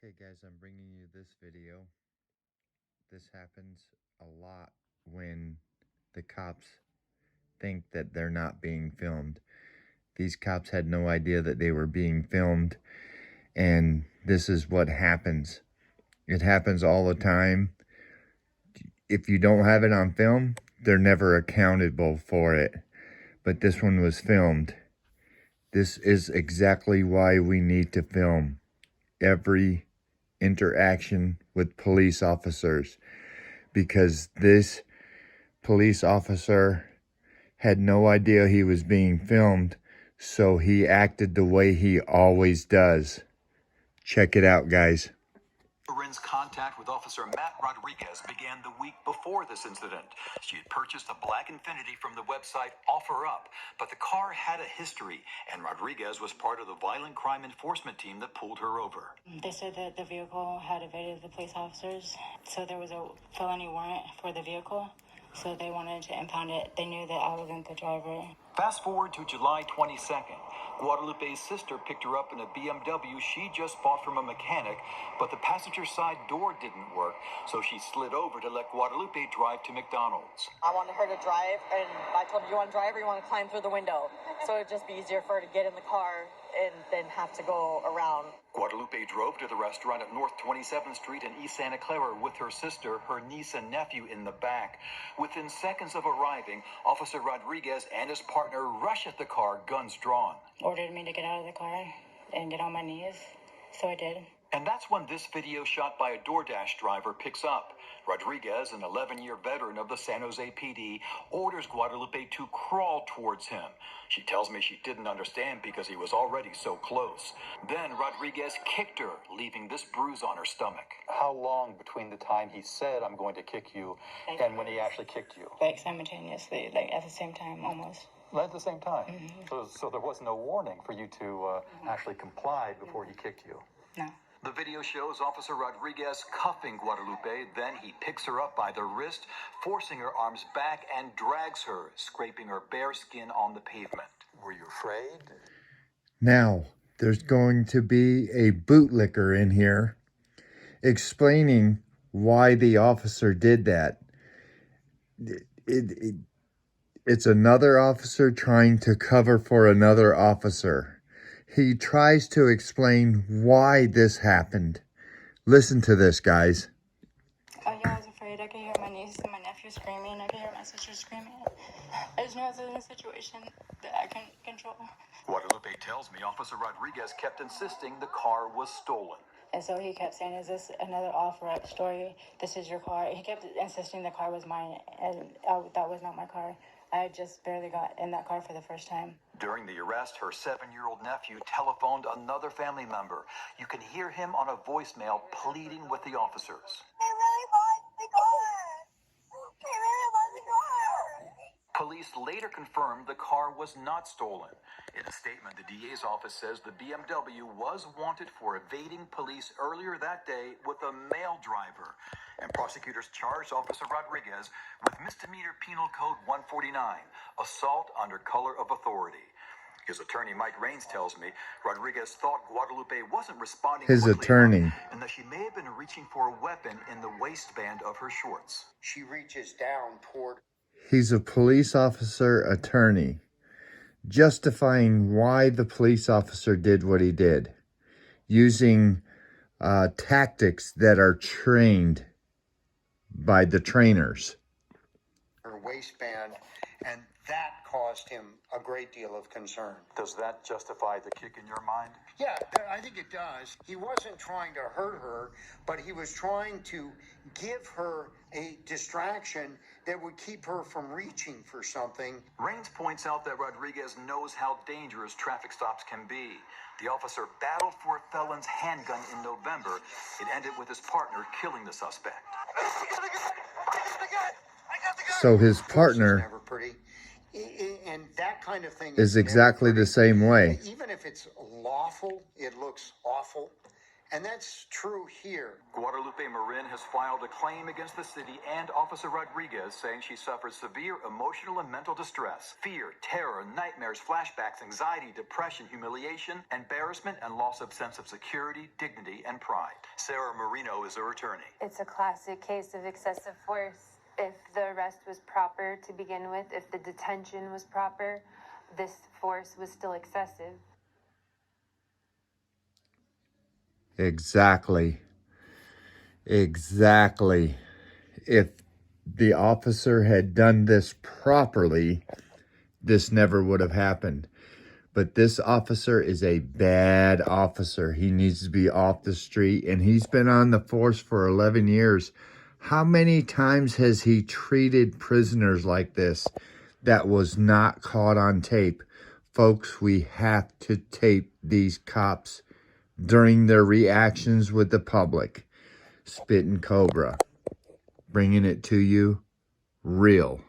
Okay guys, I'm bringing you this video. This happens a lot when the cops think that they're not being filmed. These cops had no idea that they were being filmed, and this is what happens. It happens all the time. If you don't have it on film, they're never accountable for it. But this one was filmed. This is exactly why we need to film every interaction with police officers, because this police officer had no idea he was being filmed, so he acted the way he always does. Check it out, guys. Corinne's contact with Officer Matt Rodriguez began the week before this incident. She had purchased a black Infiniti from the website OfferUp, but the car had a history, and Rodriguez was part of the violent crime enforcement team that pulled her over. They said that the vehicle had evaded the police officers, so there was a felony warrant for the vehicle, so they wanted to impound it. They knew that I wasn't the driver. Fast forward to July 22nd. Guadalupe's sister picked her up in a BMW she just bought from a mechanic, but the passenger side door didn't work, so she slid over to let Guadalupe drive to McDonald's. I wanted her to drive, and I told her, you want to drive or you want to climb through the window? So it'd just be easier for her to get in the car and then have to go around. Guadalupe drove to the restaurant at North 27th Street in East Santa Clara with her sister, her niece, and nephew in the back. Within seconds of arriving, Officer Rodriguez and his partner rush at the car, guns drawn. Ordered me to get out of the car and get on my knees, so I did. And that's when this video shot by a DoorDash driver picks up. Rodriguez, an 11-year veteran of the San Jose PD, orders Guadalupe to crawl towards him. She tells me she didn't understand because he was already so close. Then Rodriguez kicked her, leaving this bruise on her stomach. How long between the time he said, "I'm going to kick you," and when he actually kicked you? Like simultaneously, like at the same time, almost. At the same time? Mm-hmm. So there was no warning for you to actually comply before he kicked you? No. The video shows Officer Rodriguez cuffing Guadalupe, then he picks her up by the wrist, forcing her arms back and drags her, scraping her bare skin on the pavement. Were you afraid? Now, there's going to be a bootlicker in here explaining why the officer did that. It's another officer trying to cover for another officer. He tries to explain why this happened. Listen to this, guys. Oh yeah, I was afraid. I could hear my niece and my nephew screaming. I could hear my sister screaming. I just knew I was in a situation that I couldn't control. Guadalupe tells me Officer Rodriguez kept insisting the car was stolen. And so he kept saying, is this another OfferUp story? This is your car. He kept insisting the car was mine, and that was not my car. I just barely got in that car for the first time. During the arrest, her 7-year-old nephew telephoned another family member. You can hear him on a voicemail pleading with the officers. He really wants the car. He really wants the car. Police later confirmed the car was not stolen. In a statement, the DA's office says the BMW was wanted for evading police earlier that day with a male driver. And prosecutors charged Officer Rodriguez with misdemeanor penal code 149, assault under color of authority. His attorney, Mike Raines, tells me Rodriguez thought Guadalupe wasn't responding His quickly attorney. enough, and that she may have been reaching for a weapon in the waistband of her shorts. She reaches down toward... He's a police officer attorney, justifying why the police officer did what he did, using tactics that are trained by the trainers. her waistband, and that caused him a great deal of concern. Does that justify the kick in your mind? Yeah, I think it does. He wasn't trying to hurt her, but he was trying to give her a distraction that would keep her from reaching for something. Raines points out that Rodriguez knows how dangerous traffic stops can be. The officer battled for a felon's handgun in November. It ended with his partner killing the suspect. So his It's partner never pretty. And that kind of thing is exactly the same way. Even if it's lawful, it looks awful. And that's true here. Guadalupe Marin has filed a claim against the city and Officer Rodriguez, saying she suffered severe emotional and mental distress, fear, terror, nightmares, flashbacks, anxiety, depression, humiliation, embarrassment, and loss of sense of security, dignity, and pride. Sarah Marino is her attorney. It's a classic case of excessive force. If the arrest was proper to begin with, if the detention was proper, this force was still excessive. Exactly. Exactly. If the officer had done this properly, this never would have happened. But this officer is a bad officer. He needs to be off the street, and he's been on the force for 11 years. How many times has he treated prisoners like this that was not caught on tape? Folks, we have to tape these cops during their reactions with the public. Spittincobra, bringing it to you real.